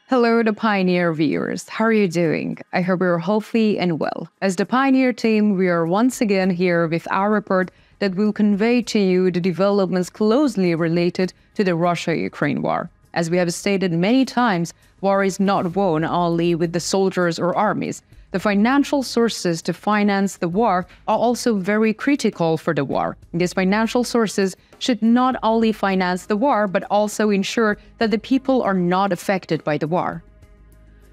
Hello, the Pioneer viewers. How are you doing? I hope you're healthy and well. As the Pioneer team, we are once again here with our report that will convey to you the developments closely related to the Russia-Ukraine war. As we have stated many times, war is not won only with the soldiers or armies. The financial sources to finance the war are also very critical for the war. These financial sources should not only finance the war, but also ensure that the people are not affected by the war.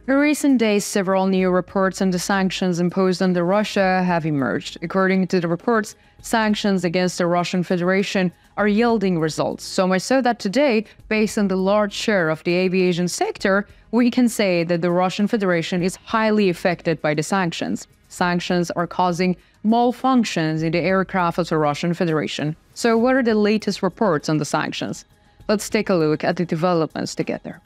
In recent days, several new reports on the sanctions imposed on Russia have emerged. According to the reports, sanctions against the Russian Federation are yielding results, so much so that today, based on the large share of the aviation sector, we can say that the Russian Federation is highly affected by the sanctions. Sanctions are causing malfunctions in the aircraft of the Russian Federation. So what are the latest reports on the sanctions? Let's take a look at the developments together.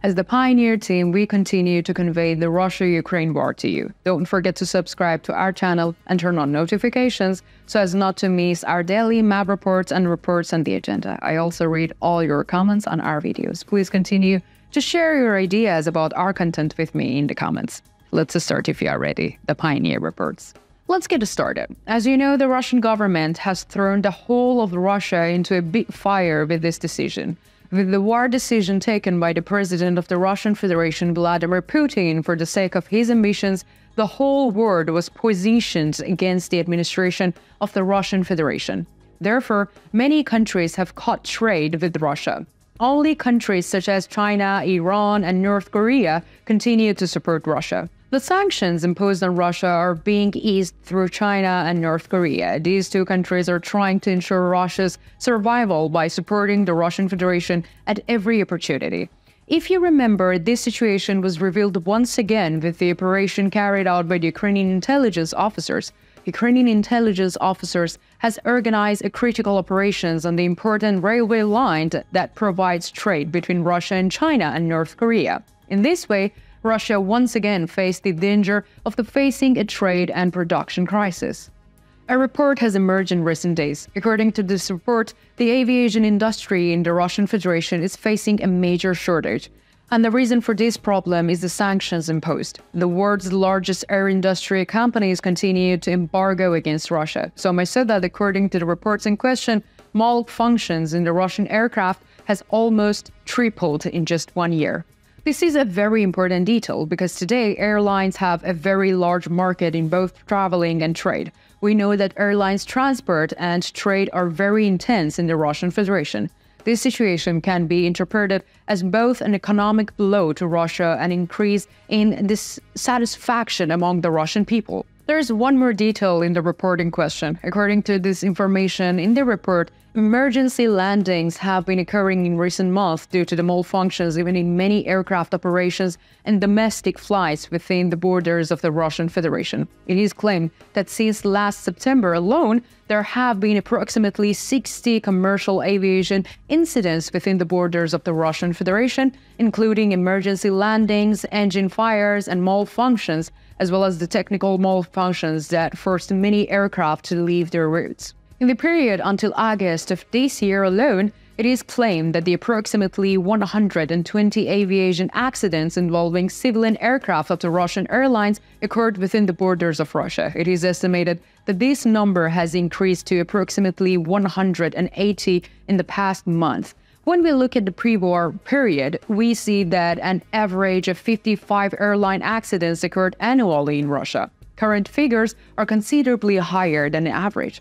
As the Pioneer team, we continue to convey the Russia-Ukraine war to you. Don't forget to subscribe to our channel and turn on notifications so as not to miss our daily map reports and reports on the agenda. I also read all your comments on our videos. Please continue to share your ideas about our content with me in the comments. Let's start if you are ready. The Pioneer reports. Let's get started. As you know, the Russian government has thrown the whole of Russia into a big fire with this decision. With the war decision taken by the president of the Russian Federation, Vladimir Putin, for the sake of his ambitions, the whole world was positioned against the administration of the Russian Federation. Therefore, many countries have cut trade with Russia. Only countries such as China, Iran, and North Korea continue to support Russia. The sanctions imposed on Russia are being eased through China and North Korea. These two countries are trying to ensure Russia's survival by supporting the Russian Federation at every opportunity. If you remember, this situation was revealed once again with the operation carried out by the Ukrainian intelligence officers. Ukrainian intelligence officers has organized a critical operations on the important railway line that provides trade between Russia and China and North Korea. In this way, Russia once again faced the danger of facing a trade and production crisis. A report has emerged in recent days. According to this report, the aviation industry in the Russian Federation is facing a major shortage. And the reason for this problem is the sanctions imposed. The world's largest air industry companies continue to embargo against Russia. So much so that, according to the reports in question, malfunctions in the Russian aircraft has almost tripled in just 1 year. This is a very important detail because today airlines have a very large market in both traveling and trade. We know that airlines transport and trade are very intense in the Russian Federation. This situation can be interpreted as both an economic blow to Russia and increase in dissatisfaction among the Russian people. There is one more detail in the report in question. According to this information in the report, emergency landings have been occurring in recent months due to the malfunctions even in many aircraft operations and domestic flights within the borders of the Russian Federation. It is claimed that since last September alone, there have been approximately 60 commercial aviation incidents within the borders of the Russian Federation, including emergency landings, engine fires, and malfunctions, as well as the technical malfunctions that forced many aircraft to leave their routes. In the period until August of this year alone, it is claimed that the approximately 120 aviation accidents involving civilian aircraft of the Russian airlines occurred within the borders of Russia. It is estimated that this number has increased to approximately 180 in the past month. When we look at the pre-war period, we see that an average of 55 airline accidents occurred annually in Russia. Current figures are considerably higher than the average.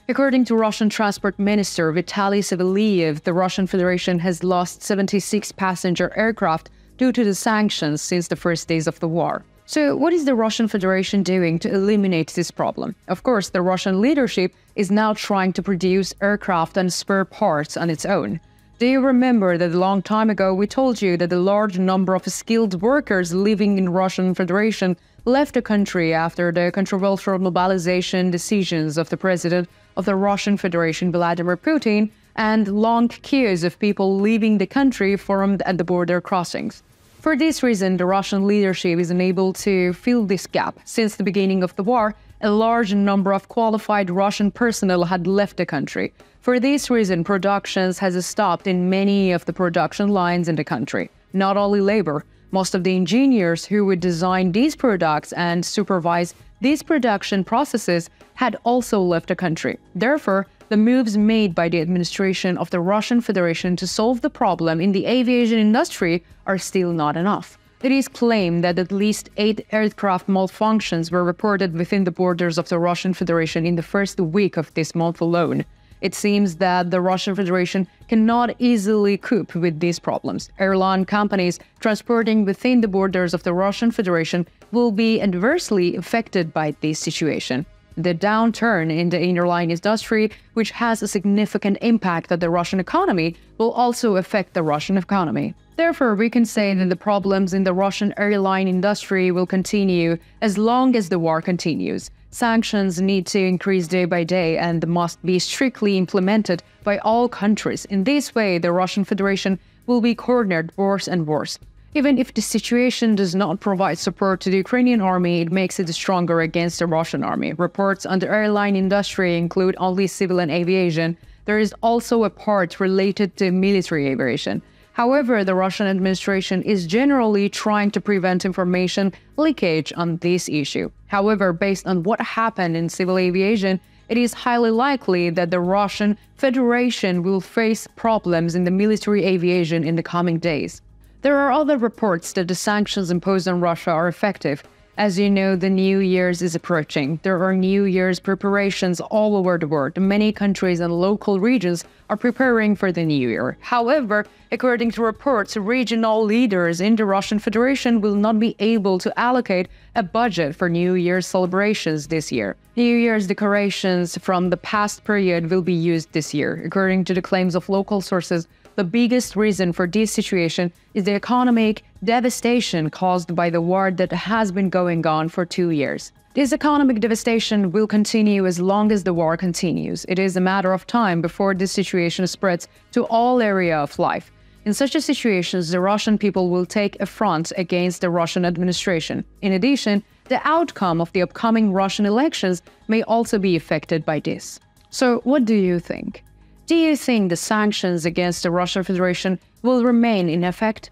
According to Russian Transport Minister Vitaly Savelyev, the Russian Federation has lost 76 passenger aircraft due to the sanctions since the first days of the war. So what is the Russian Federation doing to eliminate this problem? Of course, the Russian leadership is now trying to produce aircraft and spare parts on its own. Do you remember that a long time ago we told you that a large number of skilled workers living in Russian Federation left the country after the controversial mobilization decisions of the president of the Russian Federation, Vladimir Putin, and long queues of people leaving the country formed at the border crossings. For this reason, the Russian leadership is unable to fill this gap. Since the beginning of the war, a large number of qualified Russian personnel had left the country. For this reason, production has stopped in many of the production lines in the country. Not only labor, Most of the engineers who would design these products and supervise these production processes had also left the country. Therefore, the moves made by the administration of the Russian Federation to solve the problem in the aviation industry are still not enough. It is claimed that at least 8 aircraft malfunctions were reported within the borders of the Russian Federation in the first week of this month alone. It seems that the Russian Federation cannot easily cope with these problems. Airline companies transporting within the borders of the Russian Federation will be adversely affected by this situation. The downturn in the airline industry, which has a significant impact on the Russian economy, will also affect the Russian economy. Therefore, we can say that the problems in the Russian airline industry will continue as long as the war continues. Sanctions need to increase day by day and must be strictly implemented by all countries. In this way, the Russian Federation will be cornered worse and worse. Even if the situation does not provide support to the Ukrainian army, it makes it stronger against the Russian army. Reports on the airline industry include only civilian aviation. There is also a part related to military aviation. However, the Russian administration is generally trying to prevent information leakage on this issue. However, based on what happened in civil aviation, it is highly likely that the Russian Federation will face problems in the military aviation in the coming days. There are other reports that the sanctions imposed on Russia are effective. As you know, the New Year's is approaching. There are New Year's preparations all over the world. Many countries and local regions are preparing for the New Year. However, according to reports, regional leaders in the Russian Federation will not be able to allocate a budget for New Year's celebrations this year. New Year's decorations from the past period will be used this year. According to the claims of local sources, the biggest reason for this situation is the economic devastation caused by the war that has been going on for 2 years. This economic devastation will continue as long as the war continues. It is a matter of time before this situation spreads to all areas of life. In such a situation, the Russian people will take a front against the Russian administration. In addition, the outcome of the upcoming Russian elections may also be affected by this. So, what do you think? Do you think the sanctions against the Russian Federation will remain in effect?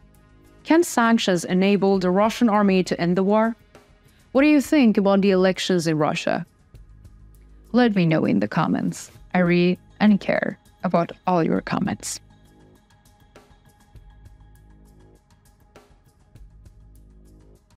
Can sanctions enable the Russian army to end the war? What do you think about the elections in Russia? Let me know in the comments. I read and care about all your comments.